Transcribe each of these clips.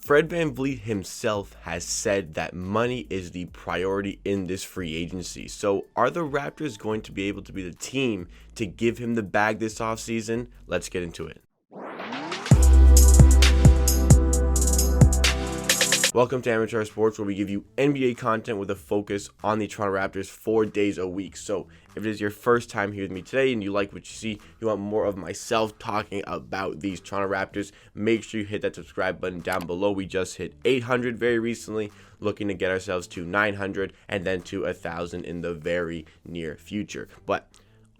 Fred VanVleet himself has said that money is the priority in this free agency. So are the Raptors going to be able to be the team to give him the bag this offseason? Let's get into it. Welcome to Amateur Sports, where we give you NBA content with a focus on the Toronto Raptors 4 days a week. So if it is your first time here with me today and you like what you see, you want more of myself talking about these Toronto Raptors, make sure you hit that subscribe button down below. We just hit 800 very recently, looking to get ourselves to 900 and then to 1,000 in the very near future. But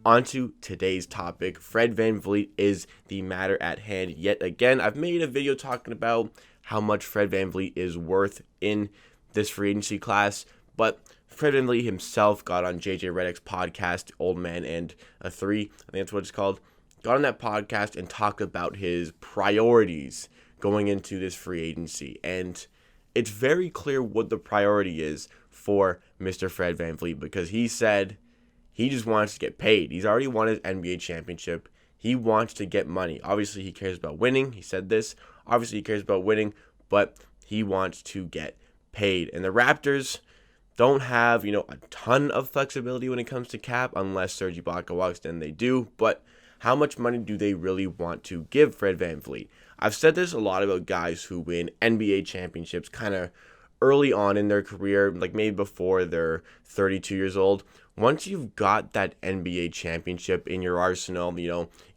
on to today's topic. Fred VanVleet is the matter at hand yet again. I've made a video talking about how much Fred VanVleet is worth in this free agency class, but Fred VanVleet himself got on JJ Reddick's podcast, Old Man and a Three, I think that's what it's called, got on that podcast and talked about his priorities going into this free agency, and it's very clear what the priority is for Mr. Fred VanVleet, because he said he just wants to get paid. He's already won his NBA championship. He wants to get money. Obviously, he cares about winning. He said this. Obviously, he cares about winning, but he wants to get paid. And the Raptors don't have, a ton of flexibility when it comes to cap, unless Serge Ibaka walks, then they do. But how much money do they really want to give Fred VanVleet? I've said this a lot about guys who win NBA championships kind of early on in their career, like maybe before they're 32 years old. Once you've got that NBA championship in your arsenal,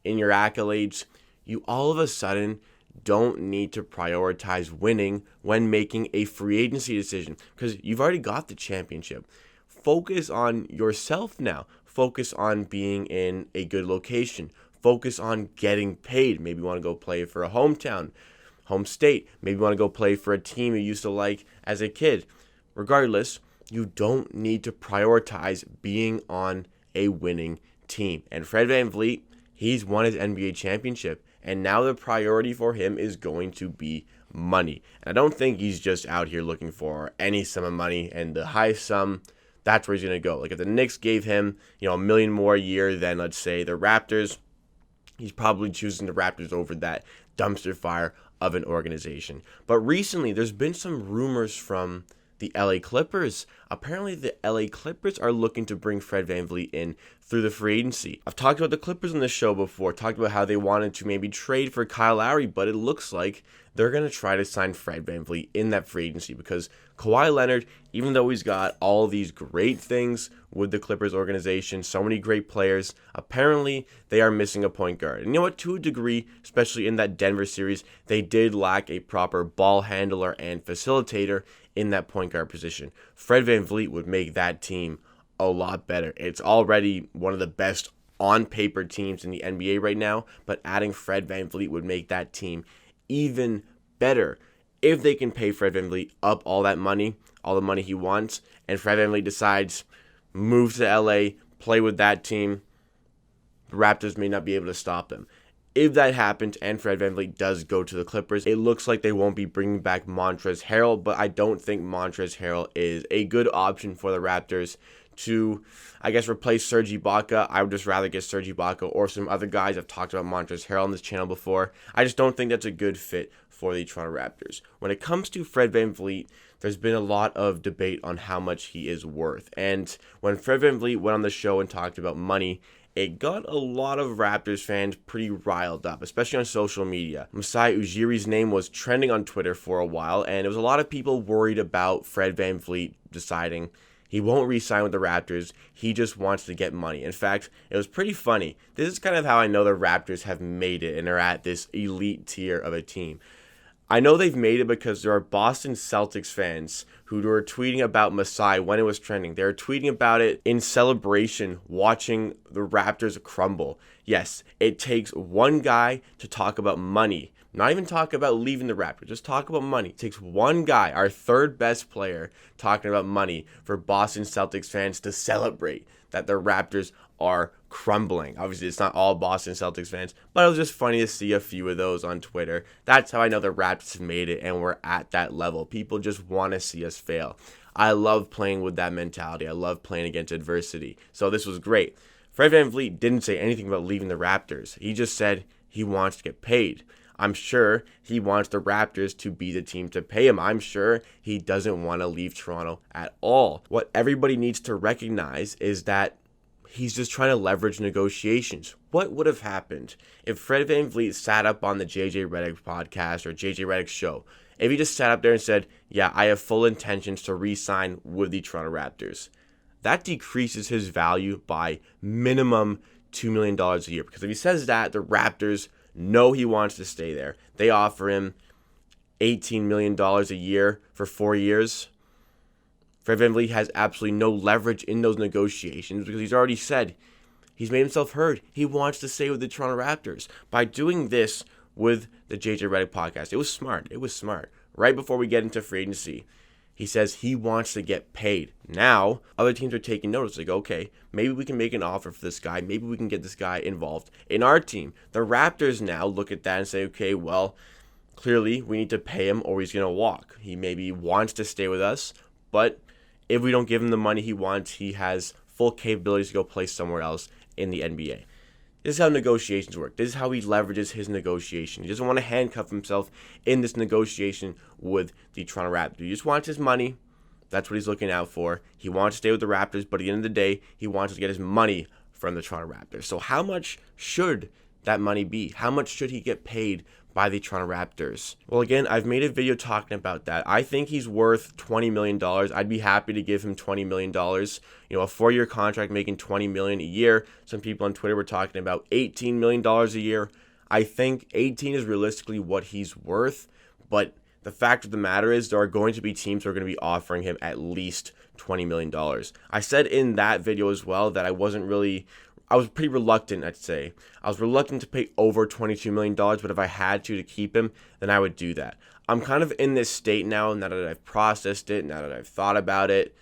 in your accolades, you all of a sudden don't need to prioritize winning when making a free agency decision, because you've already got the championship. Focus on yourself now. Focus on being in a good location. Focus on getting paid. Maybe you want to go play for a home state. Maybe you want to go play for a team you used to like as a kid. Regardless, you don't need to prioritize being on a winning team. And Fred VanVleet, he's won his NBA championship, and now the priority for him is going to be money. And I don't think he's just out here looking for any sum of money, and the highest sum, that's where he's going to go. Like if the Knicks gave him, $1 million more a year than, let's say, the Raptors, he's probably choosing the Raptors over that dumpster fire of an organization. But recently, there's been some rumors from the LA Clippers. Apparently, the LA Clippers are looking to bring Fred VanVleet in through the free agency. I've talked about the Clippers on this show before, talked about how they wanted to maybe trade for Kyle Lowry, but it looks like they're going to try to sign Fred VanVleet in that free agency, because Kawhi Leonard, even though he's got all these great things with the Clippers organization, so many great players, apparently they are missing a point guard. And you know what? To a degree, especially in that Denver series, they did lack a proper ball handler and facilitator in that point guard position. Fred VanVleet would make that team a lot better. It's already one of the best on paper teams in the NBA right now, but adding Fred VanVleet would make that team even better. If they can pay Fred VanVleet up all that money, all the money he wants, and Fred VanVleet decides move to LA, play with that team, the Raptors may not be able to stop them. If that happens and Fred VanVleet does go to the Clippers, it looks like they won't be bringing back Montrezl Harrell, but I don't think Montrezl Harrell is a good option for the Raptors to, replace Serge Ibaka. I would just rather get Serge Ibaka or some other guys. I've talked about Montrezl Harrell on this channel before. I just don't think that's a good fit for the Toronto Raptors. When it comes to Fred VanVleet, there's been a lot of debate on how much he is worth. And when Fred VanVleet went on the show and talked about money, it got a lot of Raptors fans pretty riled up, especially on social media. Masai Ujiri's name was trending on Twitter for a while, and there was a lot of people worried about Fred VanVleet deciding he won't re-sign with the Raptors. He just wants to get money. In fact, it was pretty funny. This is kind of how I know the Raptors have made it and are at this elite tier of a team. I know they've made it because there are Boston Celtics fans who were tweeting about Masai when it was trending. They were tweeting about it in celebration, watching the Raptors crumble. Yes, it takes one guy to talk about money. Not even talk about leaving the Raptors, just talk about money. It takes one guy, our third best player, talking about money for Boston Celtics fans to celebrate that the Raptors are crumbling. Obviously, it's not all Boston Celtics fans, but it was just funny to see a few of those on Twitter. That's how I know the Raptors have made it, and we're at that level. People just want to see us fail. I love playing with that mentality. I love playing against adversity. So this was great. Fred VanVleet didn't say anything about leaving the Raptors. He just said he wants to get paid. I'm sure he wants the Raptors to be the team to pay him. I'm sure he doesn't want to leave Toronto at all. What everybody needs to recognize is that he's just trying to leverage negotiations. What would have happened if Fred VanVleet sat up on the JJ Reddick podcast or JJ Reddick's show? If he just sat up there and said, yeah, I have full intentions to re-sign with the Toronto Raptors. That decreases his value by minimum $2 million a year. Because if he says that, the Raptors know he wants to stay there. They offer him $18 million a year for 4 years. Fred VanVleet has absolutely no leverage in those negotiations because he's already said he's made himself heard. He wants to stay with the Toronto Raptors. By doing this with the JJ Reddick podcast, it was smart. It was smart. Right before we get into free agency, he says he wants to get paid. Now, other teams are taking notice. Like, okay, maybe we can make an offer for this guy. Maybe we can get this guy involved in our team. The Raptors now look at that and say, okay, well, clearly we need to pay him or he's going to walk. He maybe wants to stay with us, but if we don't give him the money he wants, he has full capabilities to go play somewhere else in the NBA. This is how negotiations work. This is how he leverages his negotiation. He doesn't want to handcuff himself in this negotiation with the Toronto Raptors. He just wants his money. That's what he's looking out for. He wants to stay with the Raptors, but at the end of the day, he wants to get his money from the Toronto Raptors. So how much should that money be? How much should he get paid by the Toronto Raptors? Well, again, I've made a video talking about that. I think he's worth $20 million. I'd be happy to give him $20 million. You know, a 4-year contract making $20 million a year. Some people on Twitter were talking about $18 million a year. I think 18 is realistically what he's worth, but the fact of the matter is there are going to be teams who are going to be offering him at least $20 million. I said in that video as well that I was pretty reluctant, I'd say. I was reluctant to pay over $22 million, but if I had to keep him, then I would do that. I'm kind of in this state now that I've processed it, now that I've thought about it.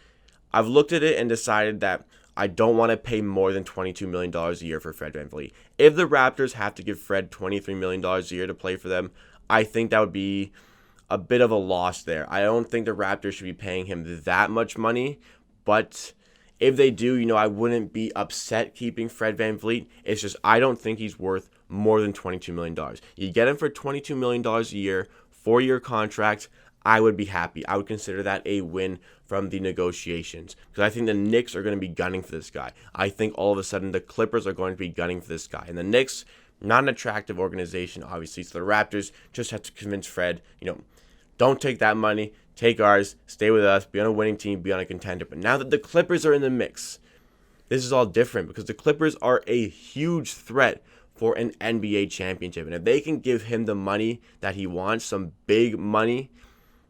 I've looked at it and decided that I don't want to pay more than $22 million a year for Fred VanVleet. If the Raptors have to give Fred $23 million a year to play for them, I think that would be a bit of a loss there. I don't think the Raptors should be paying him that much money, but if they do, you know, I wouldn't be upset keeping Fred VanVleet. It's just I don't think he's worth more than $22 million. You get him for $22 million a year, 4-year contract, I would be happy. I would consider that a win from the negotiations because I think the Knicks are going to be gunning for this guy. I think all of a sudden the Clippers are going to be gunning for this guy. And the Knicks, not an attractive organization, obviously. So the Raptors just have to convince Fred, you know, don't take that money. Take ours, stay with us, be on a winning team, be on a contender. But now that the Clippers are in the mix, this is all different because the Clippers are a huge threat for an NBA championship. And if they can give him the money that he wants, some big money,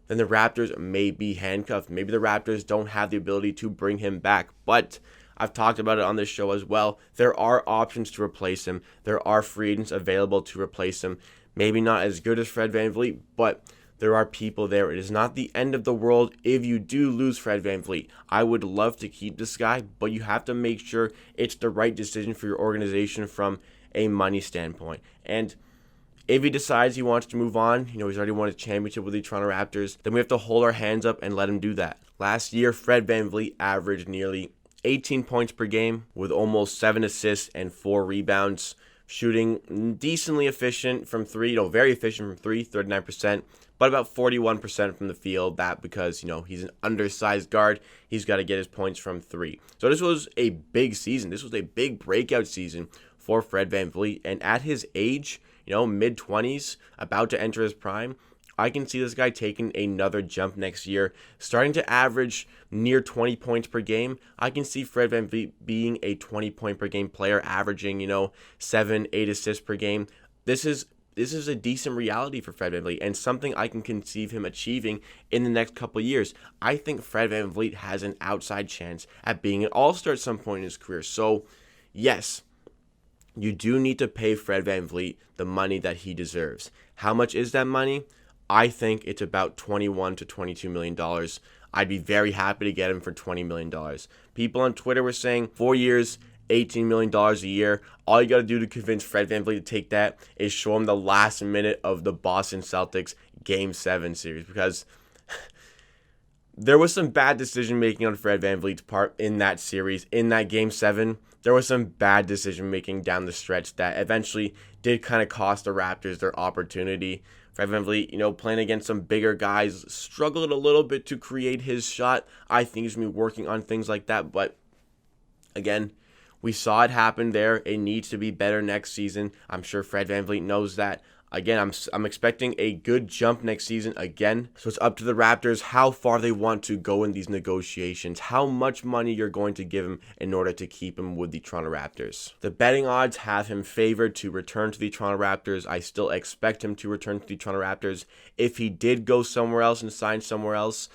then the Raptors may be handcuffed. Maybe the Raptors don't have the ability to bring him back. But I've talked about it on this show as well. There are options to replace him. There are free agents available to replace him. Maybe not as good as Fred VanVleet, but there are people there. It is not the end of the world if you do lose Fred VanVleet. I would love to keep this guy, but you have to make sure it's the right decision for your organization from a money standpoint. And if he decides he wants to move on, you know, he's already won a championship with the Toronto Raptors, then we have to hold our hands up and let him do that. Last year, Fred VanVleet averaged nearly 18 points per game with almost 7 assists and 4 rebounds, shooting decently efficient from 3, you know, very efficient from 3, 39%. But about 41% from the field. That because, you know, he's an undersized guard. He's got to get his points from 3. So this was a big season. This was a big breakout season for Fred VanVleet. And at his age, you know, mid-20s, about to enter his prime, I can see this guy taking another jump next year, starting to average near 20 points per game. I can see Fred VanVleet being a 20-point-per-game player, averaging, you know, 7, 8 assists per game. This is a decent reality for Fred VanVleet and something I can conceive him achieving in the next couple of years. I think Fred VanVleet has an outside chance at being an all-star at some point in his career. So, yes, you do need to pay Fred VanVleet the money that he deserves. How much is that money? I think it's about $21 to $22 million. I'd be very happy to get him for $20 million. People on Twitter were saying 4 years, $18 million a year. All you got to do to convince Fred VanVleet to take that is show him the last minute of the Boston Celtics Game 7 series because there was some bad decision making on Fred VanVleet's part in that series, in that Game 7. there was some bad decision making down the stretch that eventually did kind of cost the Raptors their opportunity. Fred VanVleet, playing against some bigger guys, struggled a little bit to create his shot. I think he's going to be working on things like that, but again, we saw it happen there. It needs to be better next season. I'm sure Fred VanVleet knows that. Again, I'm expecting a good jump next season again. So it's up to the Raptors how far they want to go in these negotiations, how much money you're going to give him in order to keep him with the Toronto Raptors. The betting odds have him favored to return to the Toronto Raptors. I still expect him to return to the Toronto Raptors. If he did go somewhere else and sign somewhere else,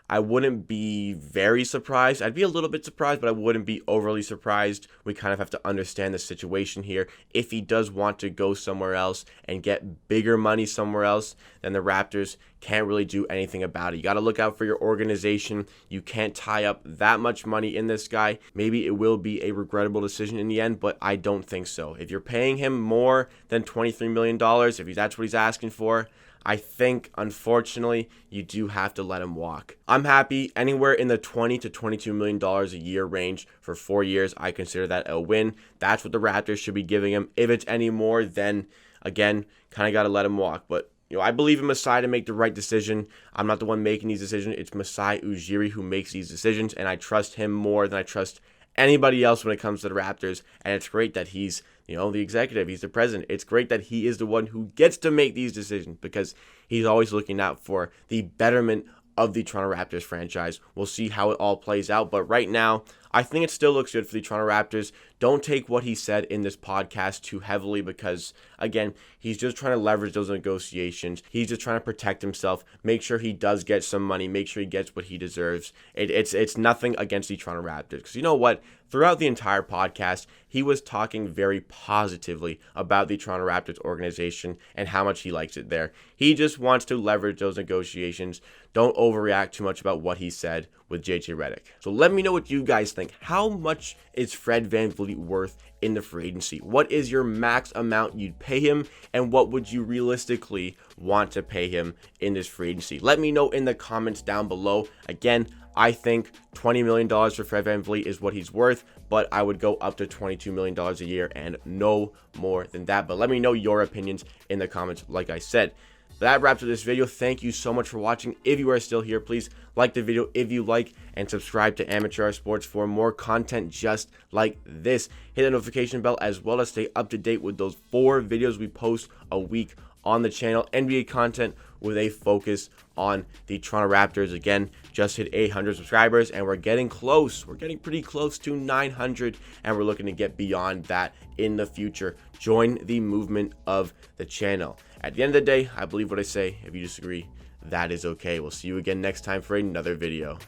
I wouldn't be very surprised. I'd be a little bit surprised, but I wouldn't be overly surprised. We kind of have to understand the situation here. If he does want to go somewhere else and get bigger money somewhere else, then the Raptors can't really do anything about it. You got to look out for your organization. You can't tie up that much money in this guy. Maybe it will be a regrettable decision in the end, but I don't think so. If you're paying him more than $23 million, if that's what he's asking for, I think, unfortunately, you do have to let him walk. I'm happy anywhere in the $20 to $22 million a year range for 4 years. I consider that a win. That's what the Raptors should be giving him. If it's any more, then, again, kind of got to let him walk. But I believe in Masai to make the right decision. I'm not the one making these decisions. It's Masai Ujiri who makes these decisions, and I trust him more than I trust anybody else when it comes to the Raptors. And it's great that he's the executive, he's the president. It's great that he is the one who gets to make these decisions because he's always looking out for the betterment of the Toronto Raptors franchise. We'll see how it all plays out, but right now, I think it still looks good for the Toronto Raptors. Don't take what he said in this podcast too heavily because, again, he's just trying to leverage those negotiations. He's just trying to protect himself, make sure he does get some money, make sure he gets what he deserves. It's nothing against the Toronto Raptors because you know what? Throughout the entire podcast, he was talking very positively about the Toronto Raptors organization and how much he likes it there. He just wants to leverage those negotiations. Don't overreact too much about what he said with JJ Reddick. So let me know what you guys think. How much is Fred VanVleet worth in the free agency? What is your max amount you'd pay him, and what would you realistically want to pay him in this free agency? Let me know in the comments down below. Again, I think $20 million for Fred VanVleet is what he's worth, but I would go up to $22 million a year and no more than that. But let me know your opinions in the comments, like I said. That wraps up this video. Thank you so much for watching. If you are still here, please like the video if you like and subscribe to Amateur Sports for more content just like this. Hit the notification bell as well as stay up to date with those 4 videos we post a week on the channel. NBA content with a focus on the Toronto Raptors. Again, just hit 800 subscribers and we're getting close. We're getting pretty close to 900 and we're looking to get beyond that in the future. Join the movement of the channel. At the end of the day, I believe what I say. If you disagree, that is okay. We'll see you again next time for another video.